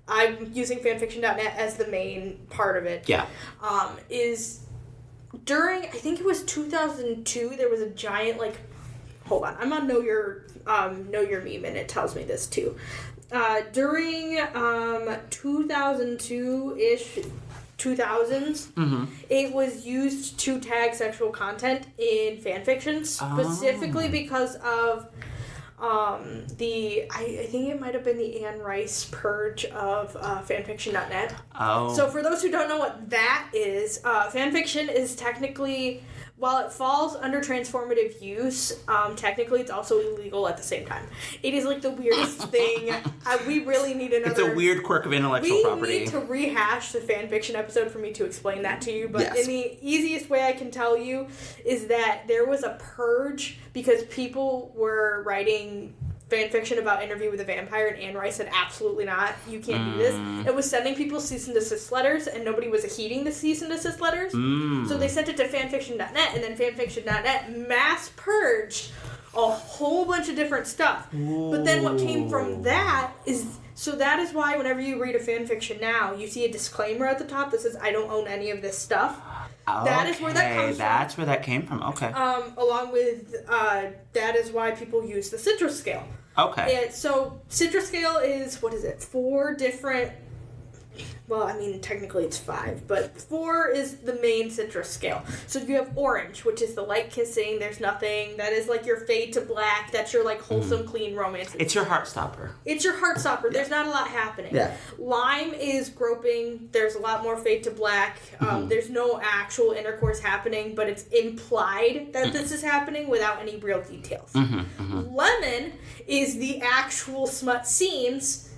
I'm using fanfiction.net as the main part of it. Yeah. Is during, I think it was 2002, there was a giant, like, hold on, I'm on Know Your Meme, and it tells me this, too. During 2002-ish, 2000s, it was used to tag sexual content in fanfiction, specifically because of I think it might have been the Anne Rice purge of fanfiction.net. Oh. So for those who don't know what that is, fanfiction is technically, while it falls under transformative use, technically it's also illegal at the same time. It is like the weirdest thing. We really need another... It's a weird quirk of intellectual property. We need to rehash the fanfiction episode for me to explain that to you, but in the easiest way I can tell you is that there was a purge because people were writing fanfiction about Interview with a Vampire, and Anne Rice said, absolutely not, you can't do this. It was sending people cease and desist letters, and nobody was heeding the cease and desist letters. So they sent it to fanfiction.net, and then fanfiction.net mass purged a whole bunch of different stuff. Ooh. But then what came from that is... So that is why whenever you read a fanfiction now, you see a disclaimer at the top that says, I don't own any of this stuff. That is where that comes from. That's where that came from. Okay. Along with, that is why people use the Citrus scale. Okay. And so Citrus scale is, 4 different... Well, I mean, technically it's 5, but 4 is the main Citrus scale. So you have orange, which is the light kissing, there's nothing. That is like your fade to black. That's your, like, wholesome, clean romance. It's your heart stopper. It's your heart stopper. There's not a lot happening. Yeah. Lime is groping. There's a lot more fade to black. There's no actual intercourse happening, but it's implied that this is happening without any real details. Lemon is the actual smut scenes.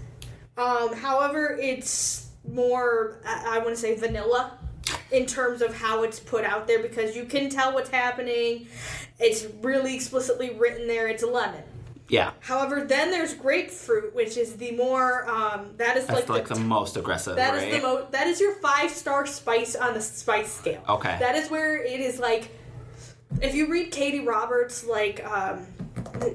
However, it's more, I want to say, vanilla in terms of how it's put out there, because you can tell what's happening. It's really explicitly written there. It's lemon. Yeah. However, then there's grapefruit, which is the more, that's like the most aggressive, right? That is your 5-star spice on the spice scale. Okay. That is where it is like, if you read Katie Roberts, like,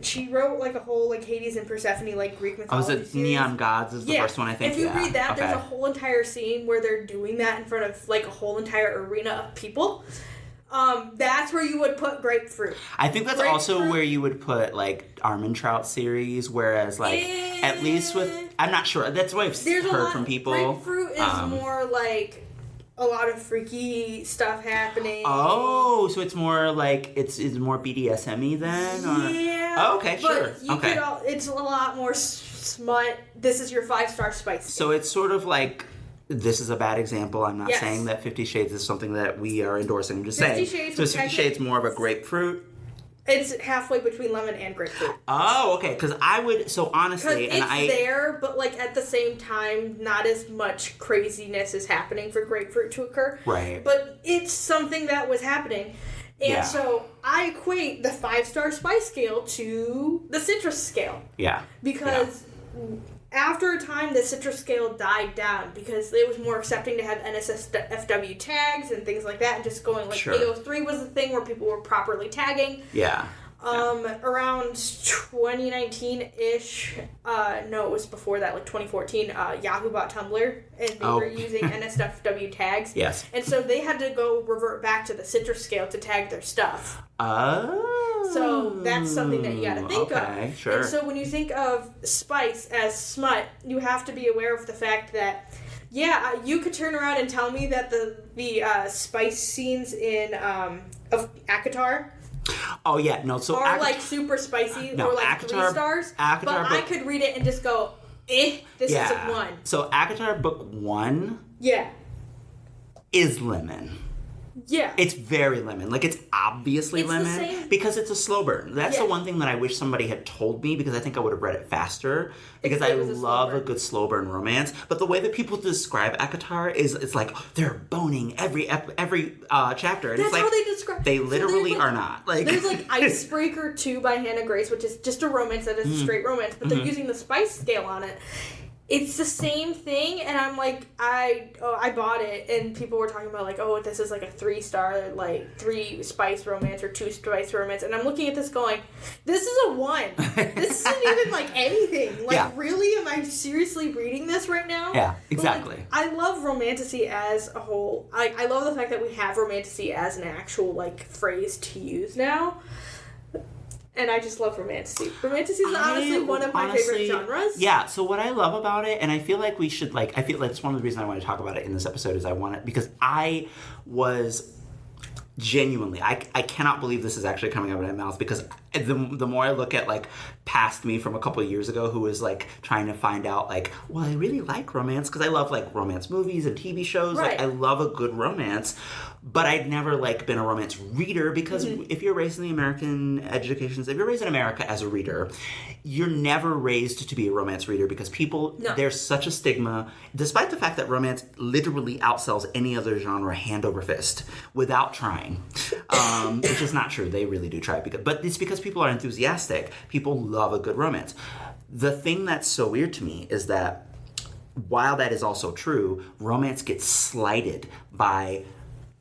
she wrote, like, a whole, like, Hades and Persephone, like, Greek mythology series. Neon Gods is the first one, I think. If you read that, there's a whole entire scene where they're doing that in front of, like, a whole entire arena of people. That's where you would put grapefruit. I think that's also where you would put, like, Almond Trout series, whereas, like, at least with... I'm not sure. That's what I've heard from people. Grapefruit is more, like... a lot of freaky stuff happening. Oh, so it's more like it's more BDSM-y then? Or? Yeah. Oh, okay, sure. But it's a lot more smut. This is your 5-star spice. So it's sort of like, this is a bad example. I'm not saying that 50 Shades is something that we are endorsing. I'm just saying. So is 50 Shades more of a grapefruit? It's halfway between lemon and grapefruit. Oh, okay. Because I would, so honestly, and it's there, but like at the same time, not as much craziness is happening for grapefruit to occur. Right. But it's something that was happening. And so I equate the 5-star spice scale to the citrus scale. Yeah. Because after a time, the citrus scale died down because it was more accepting to have NSFW tags and things like that, and just going like AO3 was the thing where people were properly tagging. Yeah. Around 2019-ish, no, it was before that, like 2014, Yahoo bought Tumblr, and they were using NSFW tags. Yes. And so they had to go revert back to the citrus scale to tag their stuff. Oh. So that's something that you gotta think of. Sure. And so when you think of spice as smut, you have to be aware of the fact that, you could turn around and tell me that the spice scenes in of ACOTAR so are like super spicy or like ACOTAR, 3 stars. But I could read it and just go, this is a 1. So ACOTAR book 1 is lemon. Yeah. It's very lemon. Like, it's obviously lemon because it's a slow burn. That's the one thing that I wish somebody had told me, because I think I would have read it faster, because I love a good slow burn romance. But the way that people describe ACOTAR is, it's like they're boning every chapter. And that's it's like, how they describe. They literally are not. Like, there's like Icebreaker 2 by Hannah Grace, which is just a romance that is a straight romance, but they're using the spice scale on it. it's the same thing, and I'm like, I bought it, and people were talking about, like, oh, this is, like, a 3-star, like, 3-spice romance or 2-spice romance, and I'm looking at this going, this is a 1. This isn't even, like, anything. Like, really? Am I seriously reading this right now? Yeah, exactly. Like, I love Romantasy as a whole. I love the fact that we have Romantasy as an actual, like, phrase to use now. And I just love Romantasy. Romantasy is honestly one of my favorite genres. Yeah, so what I love about it, and I feel like we should, like, I feel like it's one of the reasons I want to talk about it in this episode is I want it, because I was genuinely, I cannot believe this is actually coming out of my mouth, because the more I look at, like, past me from a couple of years ago who was, like, trying to find out, like, well, I really like romance, because I love, like, romance movies and TV shows. Right. Like, I love a good romance. But I'd never, like, been a romance reader, because if you're raised in the American education, if you're raised in America as a reader, you're never raised to be a romance reader, because people, there's such a stigma, despite the fact that romance literally outsells any other genre hand over fist without trying. Which is not true. They really do try. But it's because people are enthusiastic. People love a good romance. The thing that's so weird to me is that while that is also true, romance gets slighted by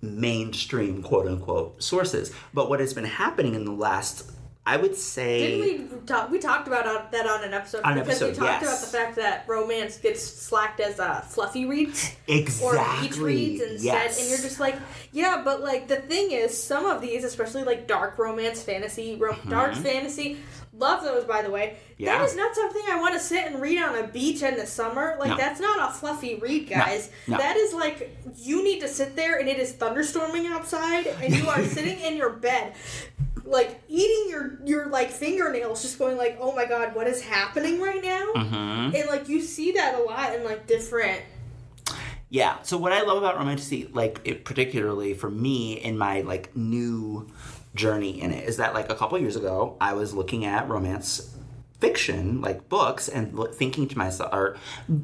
mainstream quote-unquote sources. But what has been happening in the last, I would say... Didn't we talked about that on an episode? Because we talked about the fact that romance gets slacked as fluffy reads. Exactly. Or beach reads instead. And you're just like, yeah, but like the thing is, some of these, especially like dark romance, fantasy, dark fantasy, love those, by the way. Yeah. That is not something I want to sit and read on a beach in the summer. Like, that's not a fluffy read, guys. No. That is like, you need to sit there and it is thunderstorming outside and you are sitting in your bed, like, eating your like, fingernails, just going like, oh my god, what is happening right now? And, like, you see that a lot in, like, different... Yeah, so what I love about Romantasy, like, it, particularly for me in my, like, new journey in it, is that, like, a couple years ago, I was looking at romance fiction, like, books, and thinking to myself, or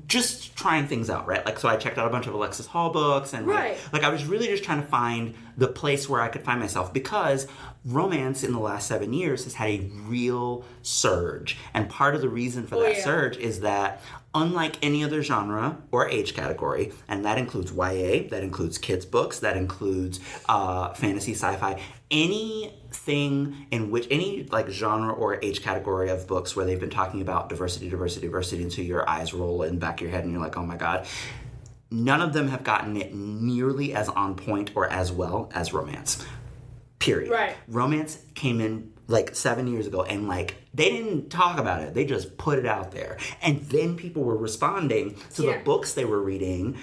just trying things out, right? Like, so I checked out a bunch of Alexis Hall books, and, like, I was really just trying to find the place where I could find myself, because romance in the last 7 years has had a real surge. And part of the reason for that surge is that, unlike any other genre or age category, and that includes YA, that includes kids' books, that includes fantasy, sci-fi, anything in which, any, like, genre or age category of books where they've been talking about diversity until your eyes roll in the back of your head and you're like, oh my god, none of them have gotten it nearly as on point or as well as romance. Period. Right. Romance came in, like, 7 years ago, and, like, they didn't talk about it. They just put it out there. And then people were responding to the books they were reading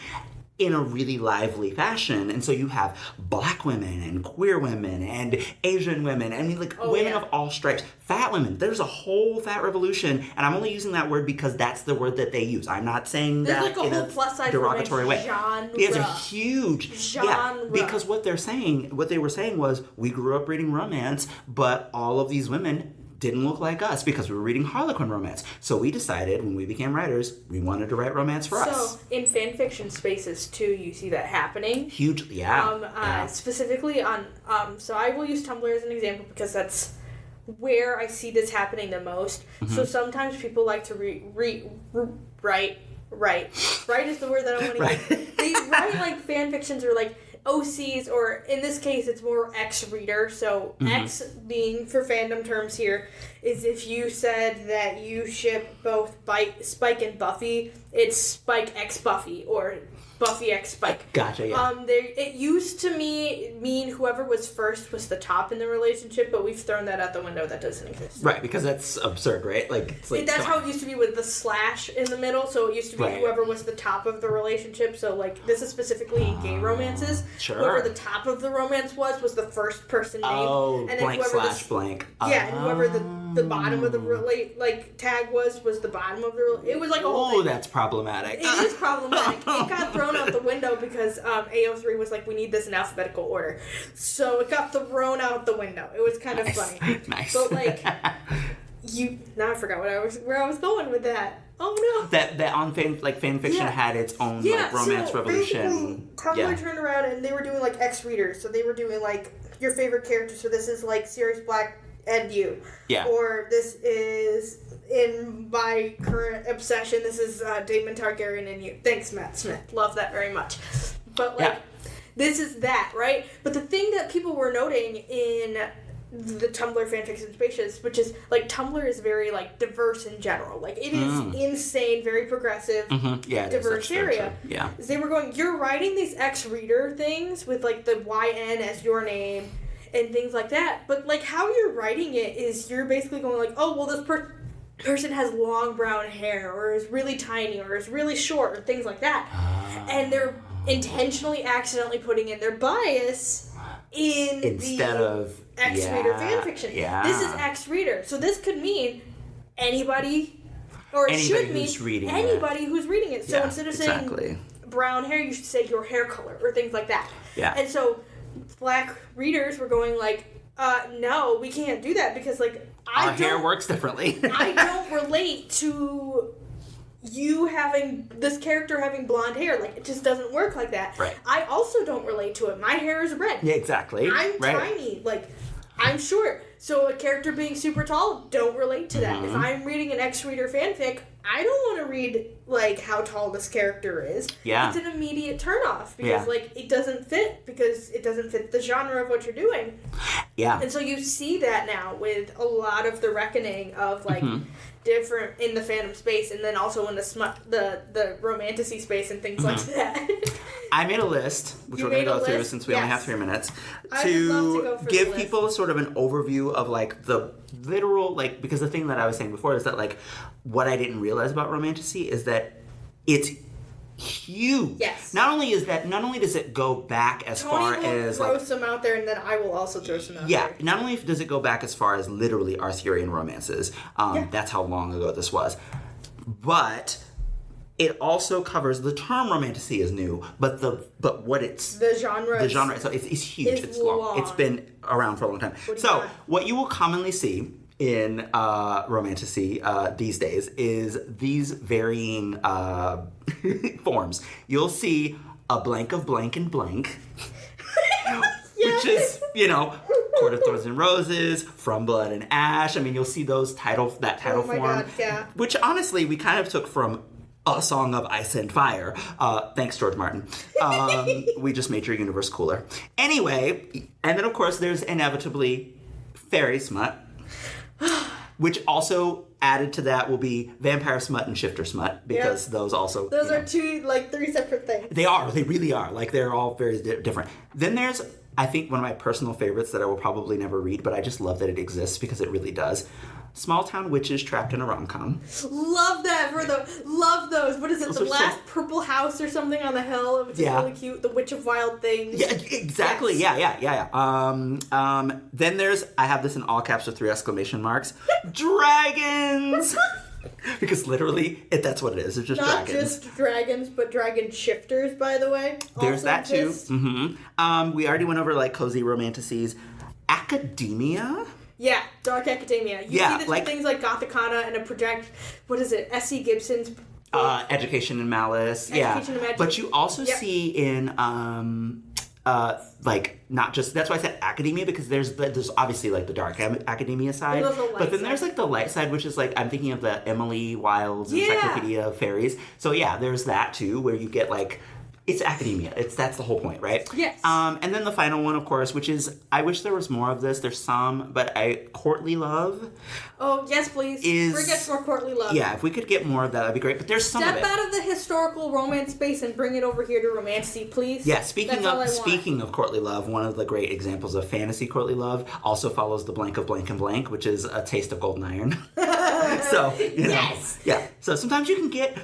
in a really lively fashion. And so you have black women and queer women and Asian women. I mean, like, women of all stripes. Fat women. There's a whole fat revolution. And I'm only using that word because that's the word that they use. I'm not saying there's that like in a derogatory way. It's a huge genre. Yeah, because what they were saying was, we grew up reading romance, but all of these women didn't look like us because we were reading Harlequin romance. So we decided, when we became writers, we wanted to write romance for us. So in fan fiction spaces too, you see that happening hugely. Specifically on so I will use Tumblr as an example because that's where I see this happening the most. So sometimes people like to write is the word that I want to use. They write, like, fan fictions or, like, OCs, or in this case it's more X-reader. So X being, for fandom terms here, is if you said that you ship both Spike and Buffy, it's Spike X Buffy or Buffy X Spike. Gotcha, yeah. It used to mean whoever was first was the top in the relationship, but we've thrown that out the window. That doesn't exist. Right, because that's absurd, right? That's how it used to be with the slash in the middle, so it used to be whoever was the top of the relationship. So, like, this is specifically in gay romances. Sure. Whoever the top of the romance was the first person named. Oh, and then blank slash blank. Yeah, and whoever the bottom of the tag was the bottom of the... It was like a whole thing. Oh, that's problematic. It is problematic. It got thrown out the window because AO3 was like, we need this in alphabetical order. So it got thrown out the window. It was kind of funny. Nice. But, like, now I forgot where I was going with that. Oh no. That on fan fiction had its own like romance revolution. Tumblr turned around and they were doing like X readers. So they were doing like your favorite character. So this is like Sirius Black and you. Yeah. Or this is, in my current obsession, this is Daemon Targaryen and you. Thanks, Matt Smith. Love that very much. But, like, this is that, right? But the thing that people were noting in the Tumblr fanfiction spaces, which is, like, Tumblr is very, like, diverse in general. Like, it is insane, very progressive, diverse area. Yeah. They were going, you're writing these X-Reader things with, like, the YN as your name and things like that, but, like, how you're writing it is you're basically going, like, oh, well, this person has long brown hair, or is really tiny, or is really short, or things like that. And they're intentionally, accidentally putting in their bias instead of X-Reader fanfiction. Yeah. This is X-Reader. So this could mean anybody, or it should mean anybody who's reading it. So instead of saying brown hair, you should say your hair color, or things like that. Yeah. And so Black readers were going like, no, we can't do that because, like, our hair works differently. I don't relate to you having this character having blonde hair. Like, it just doesn't work like that. Right. I also don't relate to it. My hair is red. Yeah, exactly. I'm tiny. Like, I'm short. So a character being super tall, don't relate to that. If I'm reading an X-Reader fanfic, I don't want to read, like, how tall this character is. Yeah. It's an immediate turnoff because, like, it doesn't fit because it doesn't fit the genre of what you're doing. Yeah. And so you see that now with a lot of the reckoning of, like, different in the fandom space, and then also in the romantasy space and things like that. I made a list, which we're going to go through since we only have 3 minutes, to give people sort of an overview of, like, the literal, like, because the thing that I was saying before is that, like, what I didn't realize about romantasy is that it's huge. Yes. Not only does it go back as far as, throw like, some out there, and then I will also throw some out there. Yeah, not only does it go back as far as literally Arthurian romances, that's how long ago this was, but it also covers, the term romantasy is new, but what it's the genre itself is huge. It's long. It's been around for a long time. What you will commonly see in romantasy these days is these varying forms. You'll see a blank of blank and blank, which is, Court of Thorns and Roses, From Blood and Ash. I mean, you'll see those title form, God, yeah. which honestly we kind of took from A Song of Ice and Fire. Thanks, George Martin. We just made your universe cooler. Anyway, and then of course there's inevitably fairy smut, which also added to that will be vampire smut and shifter smut, because those also... Those are two, like, 3 separate things. They are. They really are. Like, they're all very different. Then there's, I think, one of my personal favorites that I will probably never read, but I just love that it exists because it really does. Small town witches trapped in a rom-com. Love that love those. What is it? The last purple house or something on the hill, which is really cute. The Witch of Wild Things. Yeah, exactly. Yes. Yeah. Then there's, I have this in all caps with 3 exclamation marks. Dragons. Because literally, that's what it is. It's just dragons. Not just dragons, but dragon shifters, by the way. There's that too. Mm-hmm. We already went over, like, cozy romantasies. Academia. Yeah, dark academia. You see this with things like Gothicana and a project. What is it? S.C. Gibson's book. Education and Malice. Education and Magic. But you also see in like, not just, that's why I said academia, because there's obviously, like, the dark academia side, but then there's, like, the light side, which is, like, I'm thinking of the Emily Wilde's Encyclopedia of Fairies. So yeah, there's that too, where you get, like, it's academia. That's the whole point, right? Yes. And then the final one, of course, which is, I wish there was more of this. There's some, but courtly love. Oh, yes, please. Bring us more courtly love. Yeah, if we could get more of that, that'd be great. But there's some of it. Step out of the historical romance space and bring it over here to romantasy, please. Yeah, speaking of courtly love, one of the great examples of fantasy courtly love also follows the blank of blank and blank, which is A Taste of Golden Iron. So, Yes. Yeah. So sometimes you can get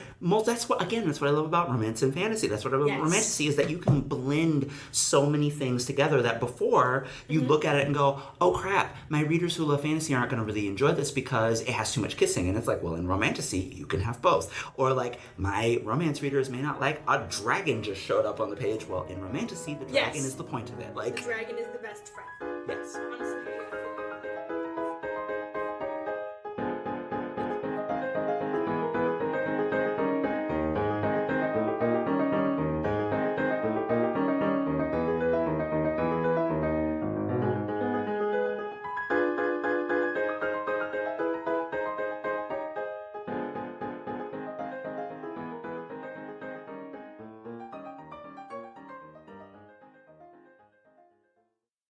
that's what I love about romance and fantasy. That's what I love about romantasy, is that you can blend so many things together that before you look at it and go, oh crap, my readers who love fantasy aren't going to really enjoy this because it has too much kissing. And it's like, well, in romantasy, you can have both. Or, like, my romance readers may not like a dragon just showed up on the page. Well, in romantasy, the dragon is the point of it. Like, the dragon is the best friend. Yes. Honestly.